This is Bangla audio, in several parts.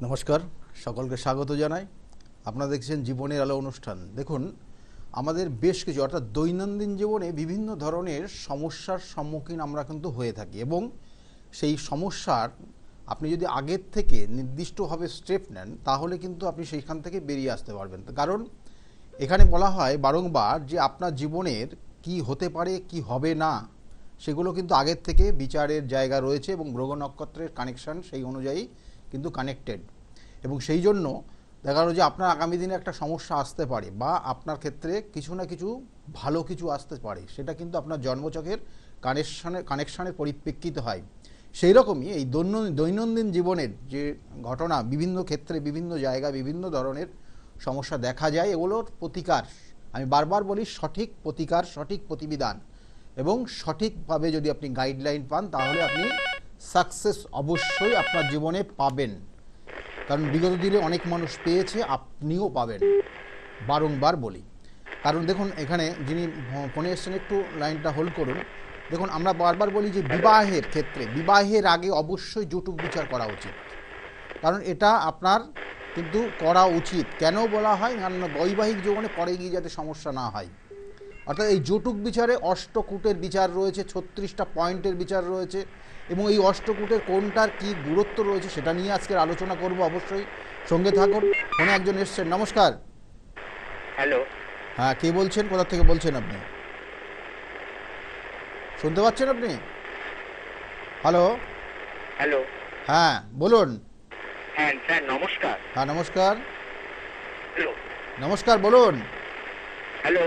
নমস্কার, সকলকে স্বাগত জানাই। আপনারা দেখছেন জীবনের আলো অনুষ্ঠান। দেখুন, আমাদের বেশ কিছু অর্থাৎ দৈনন্দিন জীবনে বিভিন্ন ধরনের সমস্যার সম্মুখীন আমরা কিন্তু হয়ে থাকি, এবং সেই সমস্যার আপনি যদি আগের থেকে নির্দিষ্টভাবে স্টেপ নেন তাহলে কিন্তু আপনি সেইখান থেকে বেরিয়ে আসতে পারবেন। কারণ এখানে বলা হয় বারংবার যে আপনার জীবনের কি হতে পারে কি হবে না সেগুলো কিন্তু আগের থেকে বিচারের জায়গা রয়েছে, এবং গ্রহ নক্ষত্রের কানেকশন সেই অনুযায়ী কিন্তু কানেক্টেড। এবং সেই জন্য দেখা গেল যে আপনার আগামী দিনে একটা সমস্যা আসতে পারে, বা আপনার ক্ষেত্রে কিছু না কিছু ভালো কিছু আসতে পারে, সেটা কিন্তু আপনার জন্মছকের কানেকশনের পরিপ্রেক্ষিতে হয়। সেই রকমই এই দৈনন্দিন জীবনের যে ঘটনা, বিভিন্ন ক্ষেত্রে বিভিন্ন জায়গায় বিভিন্ন ধরনের সমস্যা দেখা যায়, এগুলোর প্রতিকার আমি বারবার বলি, সঠিক প্রতিকার, সঠিক প্রতিবিধান এবং সঠিকভাবে যদি আপনি গাইডলাইন পান তাহলে আপনি সাকসেস অবশ্যই আপনার জীবনে পাবেন। কারণ বিগত দিনে অনেক মানুষ পেয়েছে, আপনিও পাবেন, বারংবার বলি। কারণ দেখুন, এখানে যিনি ফোনে এসছেন একটু লাইনটা হোল্ড করুন। দেখুন, আমরা বারবার বলি যে বিবাহের ক্ষেত্রে বিবাহের আগে অবশ্যই যৌতুক বিচার করা উচিত। কারণ এটা আপনার কিন্তু করা উচিত। কেন বলা হয়? কারণ বৈবাহিক জীবনে পরে গিয়ে যাতে সমস্যা না হয়। অর্থাৎ এই যৌতুক বিচারে অষ্টকূটের বিচার রয়েছে, 36টা পয়েন্টের বিচার রয়েছে, এবং এই অষ্টকূটের কোনটার কি গুরুত্ব রয়েছে সেটা নিয়ে আজকের আলোচনা করব। অবশ্যই সঙ্গে থাকুন। ফোনে একজন এসছেন। নমস্কার। হ্যালো। হ্যাঁ, কে বলছেন? কোথা থেকে বলছেন আপনি? শুনতে পাচ্ছেন আপনি? হ্যালো। হ্যালো। হ্যাঁ, বলুন। হ্যাঁ স্যার, নমস্কার। হ্যাঁ, নমস্কার। হ্যালো। নমস্কার, বলুন। হ্যালো।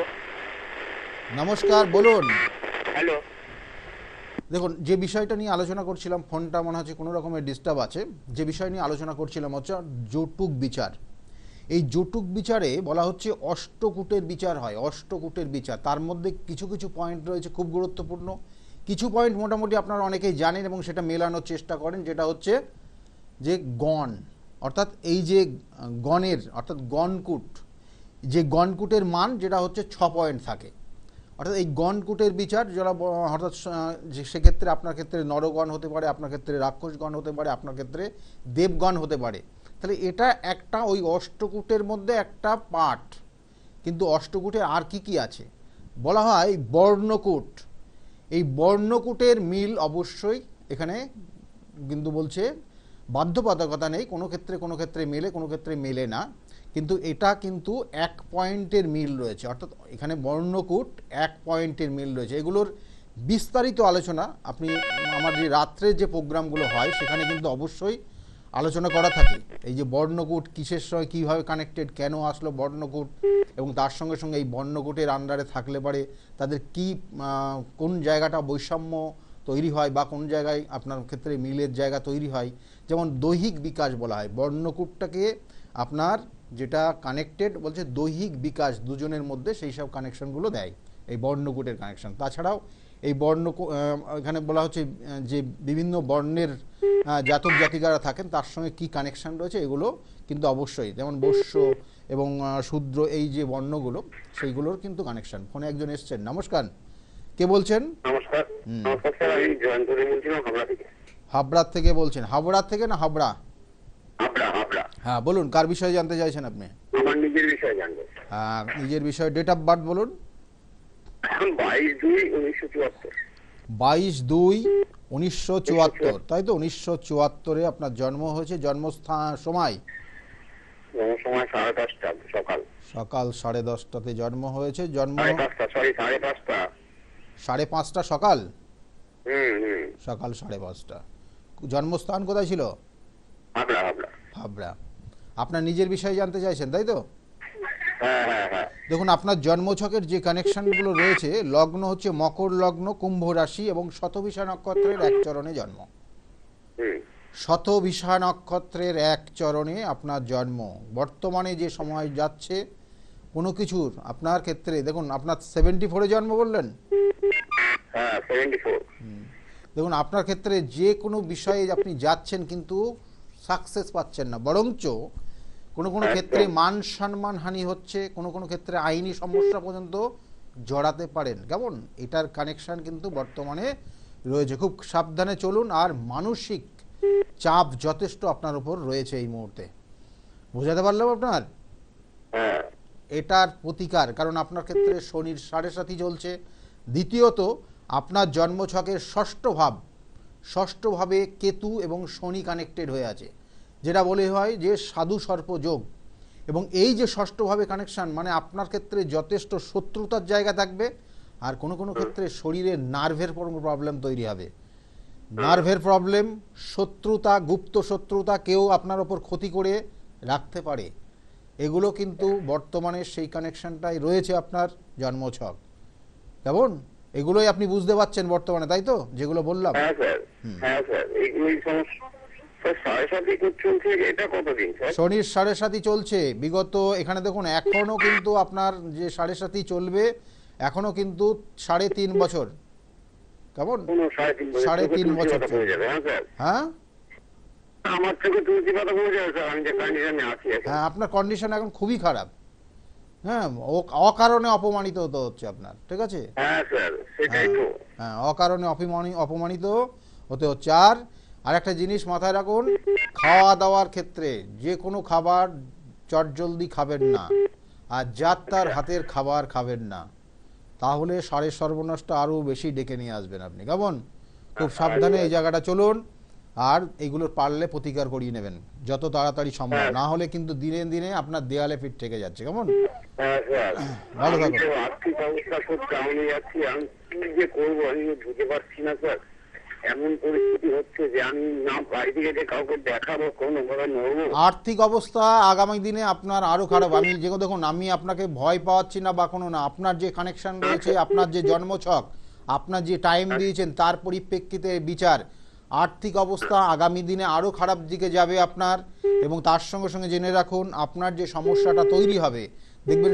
নমস্কার, বলুন। হ্যালো। দেখুন, যে বিষয়টা নিয়ে আলোচনা করছিলাম, ফোনটা মনে হচ্ছে কোনো রকমের ডিস্টার্ব আছে। যে বিষয় নিয়ে আলোচনা করছিলাম হচ্ছে যৌতুক বিচার। এই যৌতুক বিচারে বলা হচ্ছে অষ্টকূটের বিচার হয়, অষ্টকূটের বিচার। তার মধ্যে কিছু কিছু পয়েন্ট রয়েছে খুব গুরুত্বপূর্ণ। কিছু পয়েন্ট মোটামুটি আপনারা অনেকেই জানেন এবং সেটা মেলানোর চেষ্টা করেন, যেটা হচ্ছে যে গণ, অর্থাৎ এই যে গণের অর্থাৎ গণকূট, যে গণকূটের মান যেটা হচ্ছে 6 পয়েন্ট থাকে। অর্থাৎ এই গণকূটের বিচার যারা অর্থাৎ সেক্ষেত্রে আপনার ক্ষেত্রে নরগণ হতে পারে, আপনার ক্ষেত্রে রাক্ষসগণ হতে পারে, আপনার ক্ষেত্রে দেবগণ হতে পারে। তাহলে এটা একটা ওই অষ্টকূটের মধ্যে একটা পার্ট। কিন্তু অষ্টকূটে আর কি কি আছে বলা হয় বর্ণকূট। এই বর্ণকূটের মিল অবশ্যই এখানে কিন্তু বলছে বাধ্যবাধকতা নেই, কোনো ক্ষেত্রে মেলে, কোনো ক্ষেত্রে মেলে না, কিন্তু এটা কিন্তু 1 পয়েন্টের মিল রয়েছে। অর্থাৎ এখানে বর্ণকূট 1 পয়েন্টের মিল রয়েছে। এগুলোর বিস্তারিত আলোচনা আপনি আমার যে রাত্রের যে প্রোগ্রামগুলো হয় সেখানে কিন্তু অবশ্যই আলোচনা করা থাকে। এই যে বর্ণকূট কিসের সঙ্গে কীভাবে কানেক্টেড, কেন আসলো বর্ণকূট, এবং তার সঙ্গে সঙ্গে এই বর্ণকূটের আন্ডারে থাকলে পারে তাদের কি কোন জায়গাটা বৈষম্য তৈরি হয়, বা কোন জায়গায় আপনার ক্ষেত্রে মিলের জায়গা তৈরি হয়। যেমন দৈহিক বিকাশ বলা হয় বর্ণকূটটাকে, আপনার যেটা কানেক্টেড বলছে দৈহিক বিকাশ দুজনের মধ্যে, সেই সব কানেকশনগুলো দেয় এই বর্ণকূটের কানেকশন। তাছাড়াও এই এখানে বলা হচ্ছে যে বিভিন্ন বর্ণের জাতক জাতিকারা থাকেন তার সঙ্গে কি কানেকশন রয়েছে, এগুলো কিন্তু অবশ্যই, যেমন বৈশ্য এবং শূদ্র এই যে বর্ণগুলো সেইগুলোর কিন্তু কানেকশন। ফোনে একজন এসছেন। নমস্কার, কে বলছেন? নমস্কার। নমস্কার স্যার, আমি জয়ন্ত দে বলছিলাম হাবড়া থেকে। হাবড়া থেকে বলছেন? হাবড়া থেকে না হাবড়া? হাবড়া, হাবড়া। হ্যাঁ, বলুন, কার বিষয়ে জানতে চাইছেন আপনি? আমার নিজের বিষয়ে জানবো। হ্যাঁ, নিজের বিষয়ে। ডেট অফ বার্থ বলুন। 22/2/1974। 22/2/1974, তাই তো? 1974-এ আপনার জন্ম হয়েছে। জন্মস্থান সময়? সময় 10:30 সকাল। সকাল 10:30টাতে জন্ম হয়েছে। জন্ম 5:30 5:30 সকাল? হুম। সকাল 5:30। জন্মস্থান কোথায় ছিল? হাবড়া, হাবড়া। হাবড়া। আপনার নিজের বিষয়ে জানতে চাইছেন, তাই তো? হ্যাঁ। দেখুন, আপনার জন্মছকের যে কানেকশনগুলো রয়েছে, লগ্ন হচ্ছে মকর লগ্ন, কুম্ভ রাশি এবং শতভিষা নক্ষত্রের এক চরণে জন্ম। শতভিষা নক্ষত্রের এক চরণে আপনার জন্ম। বর্তমানে যে সময় যাচ্ছে কোনো কিছুর আপনার ক্ষেত্রে, দেখুন আপনার 74-এ জন্ম বললেন। হ্যাঁ, 74। দেখুন, আপনার ক্ষেত্রে যে কোনো বিষয়ে আপনি যাচ্ছেন কিন্তু সাকসেস পাচ্ছেন না, বরঞ্চ কোনো কোনো ক্ষেত্রে মান সম্মান হানি হচ্ছে, কোনো কোনো ক্ষেত্রে আইনি সমস্যা পর্যন্ত জড়াতে পারেন। কেমন এটার কানেকশন কিন্তু বর্তমানে রয়েছে। খুব সাবধানে চলুন, আর মানসিক চাপ যথেষ্ট আপনার উপর রয়েছে এই মুহূর্তে। বোঝাতে পারলাম আপনার? হ্যাঁ এটার প্রতিকার, কারণ আপনার ক্ষেত্রে শনির 7.5 চলছে। দ্বিতীয়ত আপনার জন্মছকের ষষ্ঠ ভাবে কেতু এবং শনি কানেক্টেড হয়ে আছে, যেটা বলে হয় যে সাধু সর্প যোগ। এবং এই যে ষষ্ঠভাবে কানেকশন, মানে আপনার ক্ষেত্রে যথেষ্ট শত্রুতার জায়গা থাকবে, আর কোনো কোনো ক্ষেত্রে শরীরে নার্ভের প্রবলেম তৈরি হবে। নার্ভের প্রবলেম, শত্রুতা, গুপ্ত শত্রুতা, কেউ আপনার ওপর ক্ষতি করে রাখতে পারে, এগুলো কিন্তু বর্তমানে সেই কানেকশনটাই রয়েছে আপনার জন্মছক। কেমন? এগুলোই আপনি বুঝতে পারছেন বর্তমানে, তাই তো, যেগুলো বললাম? হ্যাঁ স্যার, হ্যাঁ স্যার, এইগুলোই সমস্যা। স্যার 7.5 চলছে, এটা কতদিন স্যার? শনির 7.5 চলছে বিগত, এখানে দেখুন এখনো কিন্তু আপনার যে 7.5 চলবে, এখনো কিন্তু 3.5 বছর। কেমন? 3.5 বছর হয়ে যাবে। হ্যাঁ স্যার, হ্যাঁ আমার থেকে তুলসী পাতা হয়ে যাবে স্যার, আমি যে কন্ডিশনে আছি এখন। হ্যাঁ, আপনার কন্ডিশন এখন খুবই খারাপ। হ্যাঁ, অকারণে অপমানিত হতে হচ্ছে আপনার, ঠিক আছে? হ্যাঁ স্যার, সেটাই তো। হ্যাঁ, অকারণে অপমানিত হতে হচ্ছে। আর একটা জিনিস মাথায় রাখুন, খাওয়া দাওয়ার ক্ষেত্রে যে কোনো খাবার চটজলদি খাবেন না, আর যার তার হাতের খাবার খাবেন না, তাহলে সাড়ে সর্বনাশটা আরও বেশি ডেকে নিয়ে আসবেন আপনি। কেমন? খুব সাবধানে এই জায়গাটা চলুন, আর এগুলোর পারলে প্রতিকার করিয়ে নেবেন যত তাড়াতাড়ি সম্ভব, না হলে কিন্তু দিনে দিনে আপনার দেয়ালে পিঠ থেকে যাচ্ছে। কেমন? হ্যাঁ স্যার, ভালো আমি থাকুন। তো আর্থিক অবস্থা খুব ডাউনে যাচ্ছি, আমি কি যে করবো আমি বুঝতে পারছি না স্যার। এমন পরিস্থিতি হচ্ছে যে আমি না বাড়ি থেকে যে কাউকে দেখাবো, কোনো ভাবে নড়বো। আর্থিক অবস্থা আগামী দিনে আপনার আরো খারাপ। আমি যেগুলো, দেখুন, আমি আপনাকে ভয় পাওয়াচ্ছি না বা কোনো না, আপনার যে কানেকশন রয়েছে, আপনার যে জন্মছক, আপনার যে টাইম দিয়েছেন, তার পরিপ্রেক্ষিতে বিচার, আর্থিক অবস্থা আগামী দিনে আরো খারাপ দিকে যাবে আপনার। এবং তার সঙ্গে সঙ্গে জেনে রাখুন, আপনার যে সমস্যাটা তৈরি হবে, দেখবেন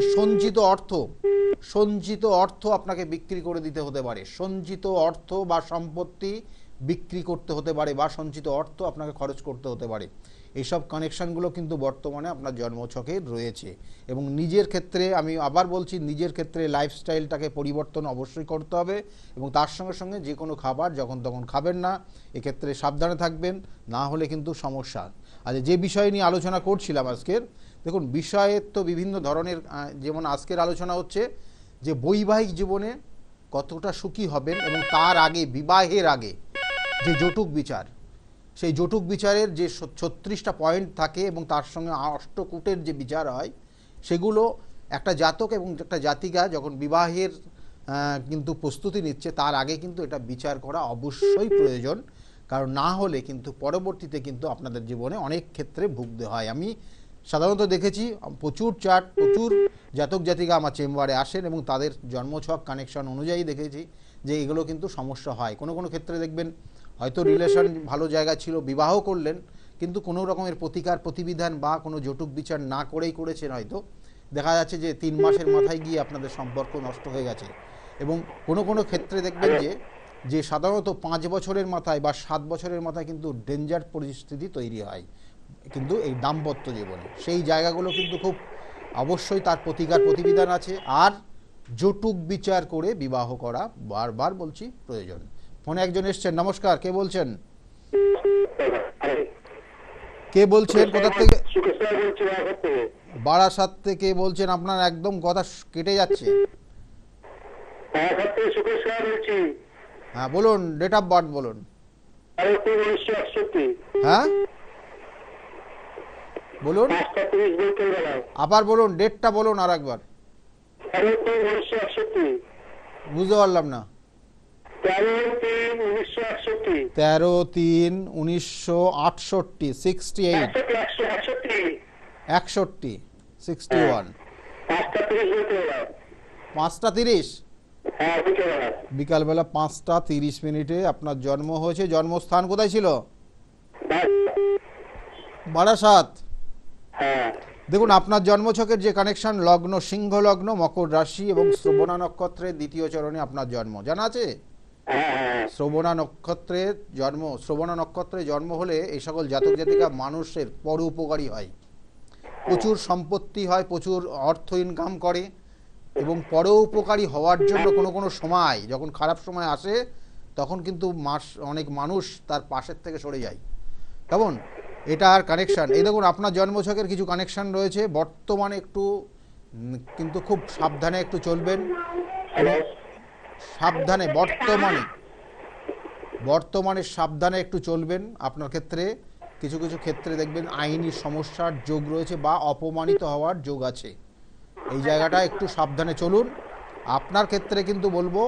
সঞ্চিত অর্থ আপনাকে বিক্রি করে দিতে হতে পারে। সঞ্চিত অর্থ বা সম্পত্তি বিক্রি করতে হতে পারে, বা সঞ্চিত অর্থ আপনাকে খরচ করতে হতে পারে। এইসব কানেকশানগুলো কিন্তু বর্তমানে আপনার জন্মছকে রয়েছে। এবং নিজের ক্ষেত্রে, আমি আবার বলছি, নিজের ক্ষেত্রে লাইফস্টাইলটাকে পরিবর্তন অবশ্যই করতে হবে, এবং তার সঙ্গে সঙ্গে যে কোনো খাবার যখন তখন খাবেন না, এক্ষেত্রে সাবধানে থাকবেন, না হলে কিন্তু সমস্যা। আচ্ছা, যে বিষয় নিয়ে আলোচনা করছিলাম আজকের, দেখুন বিষয়ের তো বিভিন্ন ধরনের, যেমন আজকের আলোচনা হচ্ছে যে বৈবাহিক জীবনে কতটা সুখী হবেন, এবং তার আগে, বিবাহের আগে যে জটুক বিচার, সেই জটুক বিচারের যে 36টা পয়েন্ট থাকে, এবং তার সঙ্গে অষ্টকূটের যে বিচার হয়, সেগুলো একটা জাতক এবং একটা জাতিকা যখন বিবাহের কিন্তু প্রস্তুতি নিচ্ছে, তার আগে কিন্তু এটা বিচার করা অবশ্যই প্রয়োজন। কারণ না হলে কিন্তু পরবর্তীতে কিন্তু আপনাদের জীবনে অনেক ক্ষেত্রে ভুগতে হয়। আমি সাধারণত দেখেছি প্রচুর জাতক জাতিকা আমার চেম্বারে আসেন, এবং তাদের জন্মছক কানেকশন অনুযায়ী দেখেছি যে এগুলো কিন্তু সমস্যা হয়। কোনো কোনো ক্ষেত্রে দেখবেন হয়তো রিলেশন ভালো জায়গা ছিল, বিবাহ করলেন, কিন্তু কোনো রকমের প্রতিবিধান বা কোনো জটুক বিচার না করেই করেছেন, হয়তো দেখা যাচ্ছে যে 3 মাসের মাথায় গিয়ে আপনাদের সম্পর্ক নষ্ট হয়ে গেছে। এবং কোনো কোনো ক্ষেত্রে দেখবেন যে সাধারণত 5 বছরের মাথায় বা 7 বছরের মাথায় কিন্তু ডেঞ্জার পরিস্থিতি তৈরি হয় কিন্তু এই দাম্পত্য জীবনে। সেই জায়গাগুলো কিন্তু খুব অবশ্যই তার প্রতিবিধান আছে, আর জটুক বিচার করে বিবাহ করা, বারবার বলছি, প্রয়োজন। ফোনে একজন এসছেন। নমস্কার, কে বলছেন? কোথা থেকে? বারাসাত থেকে বলছেন। আপনার একদম কথা কেটে যাচ্ছে। হ্যাঁ বলুন, ডেট অফ বার্থ বলুন। হ্যাঁ বলুন, আবার বলুন, ডেটটা বলুন আর একবার। বুঝতে পারলাম না। 13/3/1968, 61 5:30 বিকালবেলা 5:30 আপনার জন্ম হয়েছে। জন্মস্থান কোথায় ছিল? বারাসাত। দেখুন, আপনার জন্মছকের যে কানেকশন, লগ্ন সিংহ লগ্ন, মকর রাশি, এবং শ্রবণা নক্ষত্রের 2য় চরণে আপনার জন্ম, জানা আছে? শ্রবণা নক্ষত্রে জন্ম হলে এই সকল জাতক জাতিকা মানুষের পরোপকারী হয়, প্রচুর সম্পত্তি হয়, প্রচুর অর্থ ইনকাম করে, এবং পরোপকারী হওয়ার জন্য কোনো কোনো সময় যখন খারাপ সময় আসে, তখন কিন্তু অনেক মানুষ তার পাশের থেকে সরে যায়। কেমন এটা আর কানেকশান, এই দেখুন আপনার জন্মছকের কিছু কানেকশান রয়েছে বর্তমানে একটু কিন্তু খুব সাবধানে একটু চলবেন, এবং সাবধানে বর্তমানে সাবধানে একটু চলবেন। আপনার ক্ষেত্রে কিছু কিছু ক্ষেত্রে দেখবেন আইনি সমস্যার যোগ রয়েছে বা অপমানিত হওয়ার যোগ আছে, এই জায়গাটা একটু সাবধানে চলুন। আপনার ক্ষেত্রে কিন্তু বলবো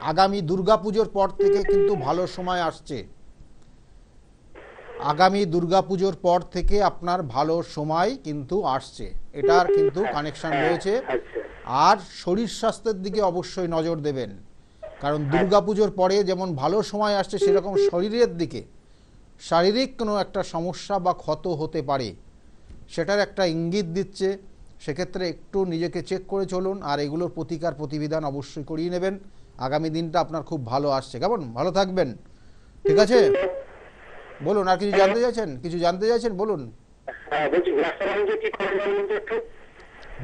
আগামী দুর্গাপুজোর পর থেকে কিন্তু ভালো সময় আসছে, আগামী দুর্গাপুজোর পর থেকে আপনার ভালো সময় কিন্তু আসছে, এটার কিন্তু কানেকশন রয়েছে। আর শরীর স্বাস্থ্যের দিকে অবশ্যই নজর দেবেন, কারণ দুর্গাপুজোর পরে যেমন ভালো সময় আসছে সেরকম শরীরের দিকে শারীরিক কোনো একটা সমস্যা বা ক্ষত হতে পারে, সেটার একটা ইঙ্গিত দিচ্ছে। সেক্ষেত্রে একটু নিজেকে চেক করে চলুন, আর এগুলোর প্রতিকার প্রতিবিধান অবশ্যই করিয়ে নেবেন। আগামী দিনটা আপনার খুব ভালো আসছে, কেমন ভালো থাকবেন, ঠিক আছে? বলুন, আর কিছু জানতে চাইছেন বলুন।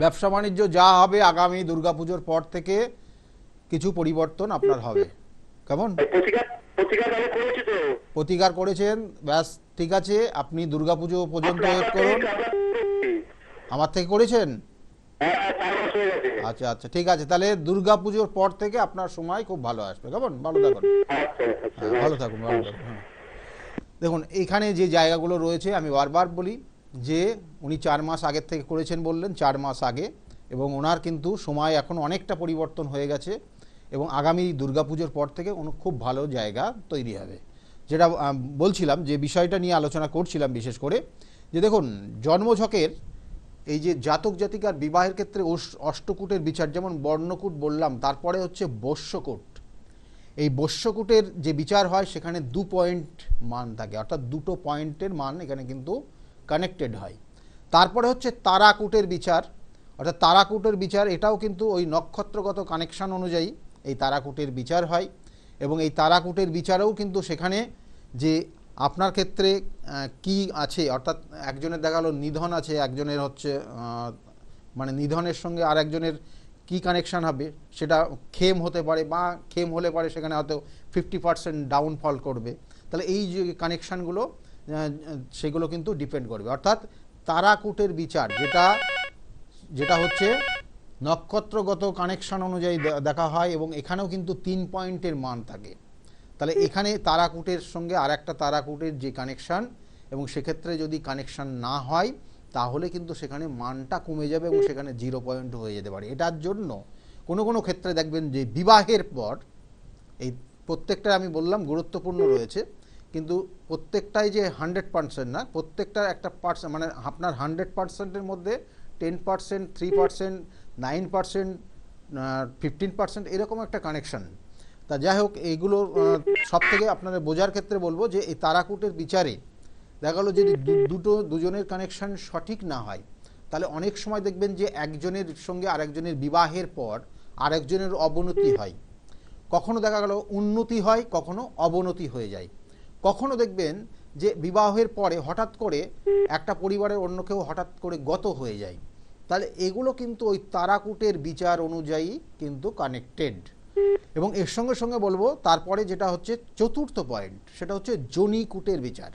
ব্যবসা বাণিজ্য যা হবে আগামী দুর্গাপুজোর পর থেকে কিছু পরিবর্তন আপনার হবে, কেমন? প্রতিকার করেছেন, ব্যাস ঠিক আছে। আপনি দুর্গাপুজো পর্যন্ত ওয়েট করুন। আমার থেকে করেছেন? আচ্ছা আচ্ছা, ঠিক আছে, তাহলে দুর্গাপুজোর পর থেকে আপনার সময় খুব ভালো আসবে, কেমন? ভালো থাকুন, ভালো থাকুন। হ্যাঁ, দেখুন এইখানে যে জায়গাগুলো রয়েছে আমি বারবার বলি যে উনি 4 মাস আগের থেকে করেছেন বললেন, 4 মাস আগে, এবং ওনার কিন্তু সময় এখন অনেকটা পরিবর্তন হয়ে গেছে, এবং আগামী দুর্গাপুজোর পর থেকে খুব ভালো জায়গা তৈরি হবে। যেটা বলছিলাম, যে বিষয়টা নিয়ে আলোচনা করছিলাম বিশেষ করে, যে দেখুন জন্মছকের এই যে জাতক জাতিকার বিবাহের ক্ষেত্রে অষ্টকূটের বিচার, যেমন বর্ণকূট বললাম, তারপরে হচ্ছে বৈশ্যকূট। এই বৈশ্যকূটের যে বিচার হয় সেখানে 2 পয়েন্ট মান থাকে, অর্থাৎ দুটো পয়েন্টের মান এখানে কিন্তু কানেক্টেড হয়। তারপরে হচ্ছে তারাকূটের বিচার, অর্থাৎ তারাকূটের বিচার, এটাও কিন্তু ওই নক্ষত্রগত কানেকশন অনুযায়ী এই তারাকূটের বিচার হয়। এবং এই তারাকূটের বিচারেও কিন্তু সেখানে যে আপনার ক্ষেত্রে কি আছে, অর্থাৎ একজনের দেখা গেলো নিধন আছে, একজনের হচ্ছে মানে নিধনের সঙ্গে আর একজনের কি কানেকশান হবে, সেটা খেম হতে পারে, বা খেম হলে পারে সেখানে হয়তো 50% ডাউনফল করবে। তাহলে এই যে কানেকশানগুলো সেগুলো কিন্তু ডিপেন্ড করবে। অর্থাৎ তারাকূটের বিচার যেটা হচ্ছে নক্ষত্রগত কানেকশান অনুযায়ী দেখা হয়, এবং এখানেও কিন্তু 3 পয়েন্টের মান থাকে। তাহলে এখানে তারাকূটের সঙ্গে আর একটা তারাকূটের যে কানেকশান, এবং সেক্ষেত্রে যদি কানেকশান না হয় তাহলে কিন্তু সেখানে মানটা কমে যাবে এবং সেখানে 0 পয়েন্ট হয়ে যেতে পারে। এটার জন্য কোনো ক্ষেত্রে দেখবেন যে বিবাহের পর, এই প্রত্যেকটা আমি বললাম গুরুত্বপূর্ণ রয়েছে, কিন্তু প্রত্যেকটাই যে 100% না, প্রত্যেকটার একটা পার্সেন্ট, মানে আপনার 100%-এর মধ্যে 10%, 3%, 9%, 15% এরকম একটা কানেকশান। তা যাই হোক, এইগুলো সব থেকে আপনাদের বোঝার ক্ষেত্রে বলবো যে এই তারাকূটের বিচারে দেখা গেলো যদি দুজনের কানেকশান সঠিক না হয়, তাহলে অনেক সময় দেখবেন যে একজনের সঙ্গে আরেকজনের বিবাহের পর আরেকজনের অবনতি হয়, কখনো দেখা গেল উন্নতি হয়, কখনো অবনতি হয়ে যায়। কখনো দেখবেন যে বিবাহের পরে হঠাৎ করে একটা পরিবারের অন্য কেউ হঠাৎ করে গত হয়ে যায়। তাহলে এগুলো কিন্তু ওই তারাকূটের বিচার অনুযায়ী কিন্তু কানেক্টেড। এবং এর সঙ্গে সঙ্গে বলবো তারপরে যেটা হচ্ছে চতুর্থ পয়েন্ট, সেটা হচ্ছে যোনিকূটের বিচার।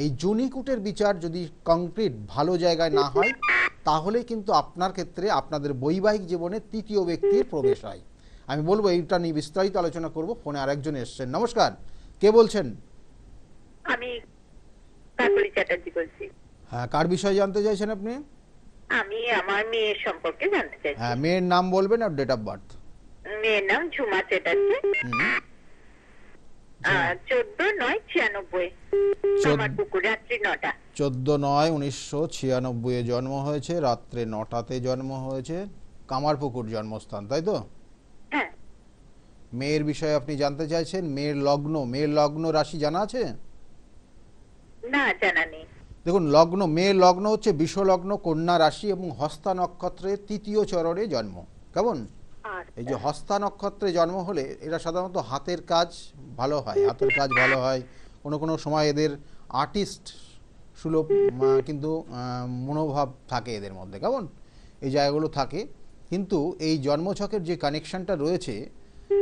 এই যোনিকূটের বিচার যদি কংক্রিট ভালো জায়গায় না হয়, তাহলে কিন্তু আপনার ক্ষেত্রে আপনাদের বৈবাহিক জীবনে তৃতীয় ব্যক্তির প্রবেশ হয়। আমি বলবো এইটা নিয়ে বিস্তারিত আলোচনা করব। ফোনে আরেকজন এসছেন, নমস্কার, কে বলছেন? আমি কাকলি চ্যাটার্জি বলছি। হ্যাঁ, কার বিষয়ে জানতে চাইছেন আপনি? আমি আমার মেয়ের সম্পর্কে জানতে চাইছি। হ্যাঁ, মেয়ের নাম বলবেন আর ডেট অফ বার্থ। মেয়ের নাম ঝুমা চ্যাটার্জি, 14/9/96, কামারপুকুর, রাত্রি 9টা। 14/9/1996 জন্ম হয়েছে, রাত্রে 9টাতে জন্ম হয়েছে, কামারপুকুর জন্মস্থান, তাই তো? হ্যাঁ। মেয়ের বিষয়ে আপনি জানতে চাইছেন, মেয়ের লগ্ন রাশি জানা আছে? না, জানা নেই। দেখুন, মেয়ের লগ্ন হচ্ছে বিষলগ্ন, কন্যা রাশি, এবং হস্তা নক্ষত্রের 3য় চরণে জন্ম, কেমন? এই যে হস্তা নক্ষত্রে জন্ম হলে এরা সাধারণত হাতের কাজ ভালো হয়, কোনো সময় এদের আর্টিস্ট সুলভ কিন্তু মনোভাব থাকে এদের মধ্যে, কেমন? এই জায়গাগুলো থাকে। কিন্তু এই জন্মছকের যে কানেকশানটা রয়েছে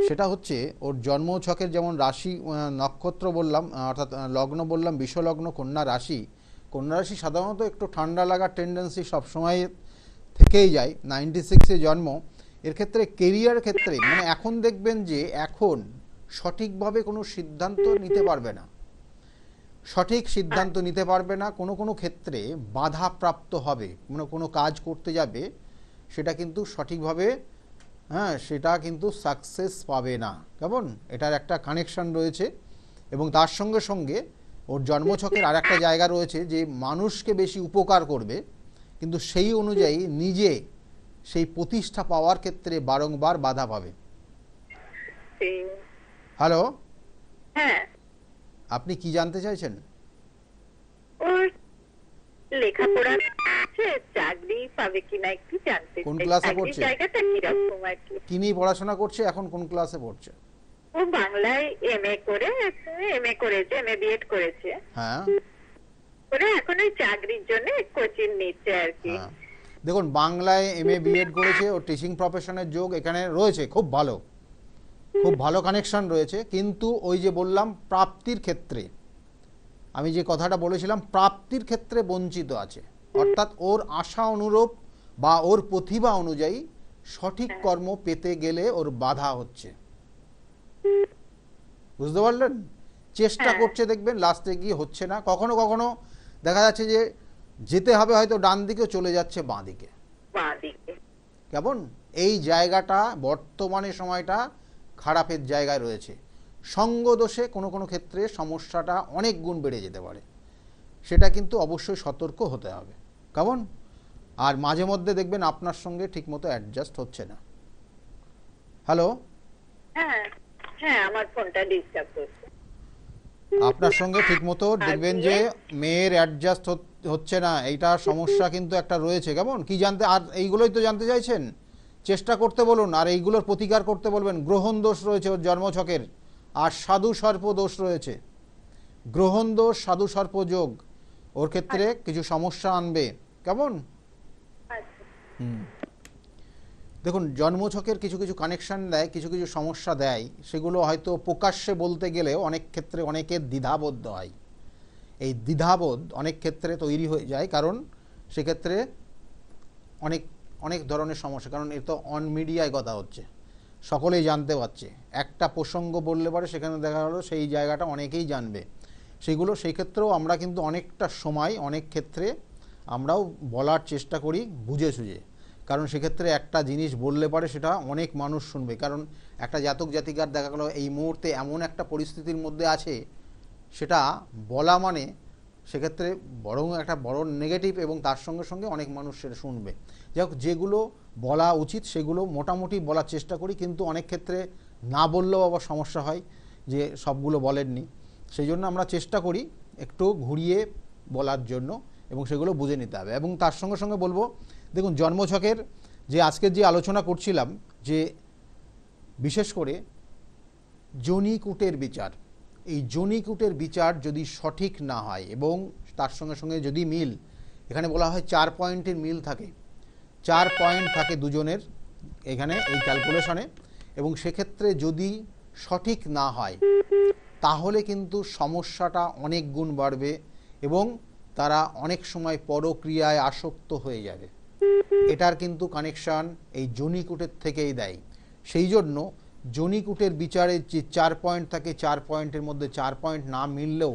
সেটা হচ্ছে ওর জন্ম ছকের যেমন রাশি নক্ষত্র বললাম, অর্থাৎ লগ্ন বললাম বিষলগ্ন কন্যা রাশি। কন্যা রাশি সাধারণত একটু ঠান্ডা লাগার টেন্ডেন্সি সবসময় থেকেই যায়। 96-এ জন্ম। এর ক্ষেত্রে কেরিয়ার ক্ষেত্রে মানে এখন দেখবেন যে এখন সঠিকভাবে কোনো সিদ্ধান্ত নিতে পারবে না, সঠিক সিদ্ধান্ত নিতে পারবে না, কোনো কোনো ক্ষেত্রে বাধাপ্রাপ্ত হবে, মানে কোনো কাজ করতে যাবে সেটা কিন্তু সঠিকভাবে সেটা কিন্তু সাকসেস পাবে না। কেমন? এটার একটা কানেকশন রয়েছে। এবং তার সঙ্গে সঙ্গে ওর জন্মছকের আর একটা জায়গা রয়েছে যে মানুষকে বেশি উপকার করবে, কিন্তু সেই অনুযায়ী নিজে সেই প্রতিষ্ঠা পাওয়ার ক্ষেত্রে বারংবার বাধা পাবে। হ্যালো, হ্যাঁ, আপনি কি জানতে চাইছেন? ওর লেখাপড়া আছে, চাকরি পাবে কিনা একটু জানতে কোন চাই। ক্লাসে চাকরির পড়ছে? জায়গাটা কিরকম আর কি। কি নিয়ে পড়াশোনা করছে, এখন কোন ক্লাসে পড়ছে? ও বাংলায় এমএ করেছে, এমএ বিএড করেছে, হ্যাঁ করে এখন ওই চাকরির জন্য কোচিং নিচ্ছে আর কি। হ্যাঁ, দেখুন বাংলায় এমএ বিএড করেছে, ও টিচিং প্রফেশনের যোগ এখানে রয়েছে, খুব ভালো, খুব ভালো কানেকশন রয়েছে। কিন্তু ওই যে বললাম প্রাপ্তির ক্ষেত্রে, আমি যে কথাটা বলেছিলাম প্রাপ্তির ক্ষেত্রে বঞ্চিত আছে, অর্থাৎ ওর আশা অনুরূপ বা ওর প্রতিভা অনুযায়ী সঠিক কর্ম পেতে গেলে ওর বাধা হচ্ছে। বুঝতে পারলেন? চেষ্টা করছে, দেখবেন লাস্টে গিয়ে হচ্ছে না। কখনো কখনো দেখা যাচ্ছে যে যেতে হবে হয়তো ডান দিকে, চলে যাচ্ছে বাঁ দিকে। কেমন? এই জায়গাটা বর্তমানে সময়টা খারাপের জায়গায় রয়েছে। সঙ্গ দোষে কোনো কোনো ক্ষেত্রে সমস্যাটা অনেক গুণ বেড়ে যেতে পারে, সেটা কিন্তু অবশ্যই সতর্ক হতে হবে। কেমন? আর মাঝে মধ্যে দেখবেন আপনার সঙ্গে ঠিকমতো অ্যাডজাস্ট হচ্ছে না। হ্যালো, হ্যাঁ হ্যাঁ, আমার ফোনটা ডিস্টার্ব করছে। আপনার সঙ্গে ঠিকমতো দেখবেন যে মেয়ের অ্যাডজাস্ট হচ্ছে না, এইটা সমস্যা কিন্তু একটা রয়েছে। কেমন? কি জানতে, আর এইগুলোই তো জানতে চাইছেন? চেষ্টা করতে বলুন, আর এইগুলোর প্রতিকার করতে বলবেন। গ্রহণ দোষ রয়েছে ওর জন্মছকের, আর সাধু সর্প দোষ রয়েছে। গ্রহণ দোষ, সাধু সর্প যোগ ওর ক্ষেত্রে কিছু সমস্যা আনবে। কেমন? দেখুন জন্মছকের কিছু কিছু কানেকশন দেয়, কিছু কিছু সমস্যা দেয়, সেগুলো হয়তো প্রকাশ্যে বলতে গেলেও অনেক ক্ষেত্রে অনেকের দ্বিধাবোধ হয়। এই দ্বিধাবোধ অনেক ক্ষেত্রে তৈরি হয়ে যায়, কারণ সেক্ষেত্রে অনেক অনেক ধরনের সমস্যা, কারণ এ তো অন মিডিয়ায় কথা হচ্ছে, সকলেই জানতে পারছে। একটা প্রসঙ্গ বললে পরে সেখানে দেখা গেলো সেই জায়গাটা অনেকেই জানবে, সেগুলো সেই ক্ষেত্রেও আমরা কিন্তু অনেকটা সময় অনেক ক্ষেত্রে আমরাও বলার চেষ্টা করি বুঝে সুঝে, কারণ সেক্ষেত্রে একটা জিনিস বললে পরে সেটা অনেক মানুষ শুনবে। কারণ একটা জাতক জাতিকার দেখা গেলো এই মুহূর্তে এমন একটা পরিস্থিতির মধ্যে আছে, সেটা বলা মানে সেক্ষেত্রে বরং একটা বড় নেগেটিভ, এবং তার সঙ্গে সঙ্গে অনেক মানুষ সেটা শুনবে। যাই হোক, যেগুলো বলা উচিত সেগুলো মোটামুটি বলার চেষ্টা করি, কিন্তু অনেক ক্ষেত্রে না বললেও আবার সমস্যা হয় যে সবগুলো বলেননি। সেই জন্য আমরা চেষ্টা করি একটু ঘুরিয়ে বলার জন্য, এবং সেগুলো বুঝে নিতে হবে। এবং তার সঙ্গে সঙ্গে বলবো, দেখুন জন্মছকের যে আজকের যে আলোচনা করছিলাম, যে বিশেষ করে যোনিকূটের বিচার, এই যোনিকূটের বিচার যদি সঠিক না হয় এবং তার সঙ্গে সঙ্গে যদি মিল, এখানে বলা হয় 4 পয়েন্টের মিল থাকে, 4 পয়েন্ট থাকে দুজনের এখানে এই ক্যালকুলেশনে, এবং সেক্ষেত্রে যদি সঠিক না হয় তাহলে কিন্তু সমস্যাটা অনেক গুণ বাড়বে এবং তারা অনেক সময় পরক্রিয়ায় আসক্ত হয়ে যাবে। এটার কিন্তু কানেকশান এই যোনিকূটের থেকেই দেয়। সেই জন্য যোনিকূটের বিচারে যে 4 পয়েন্ট থাকে, 4 পয়েন্টের মধ্যে 4 পয়েন্ট না মিললেও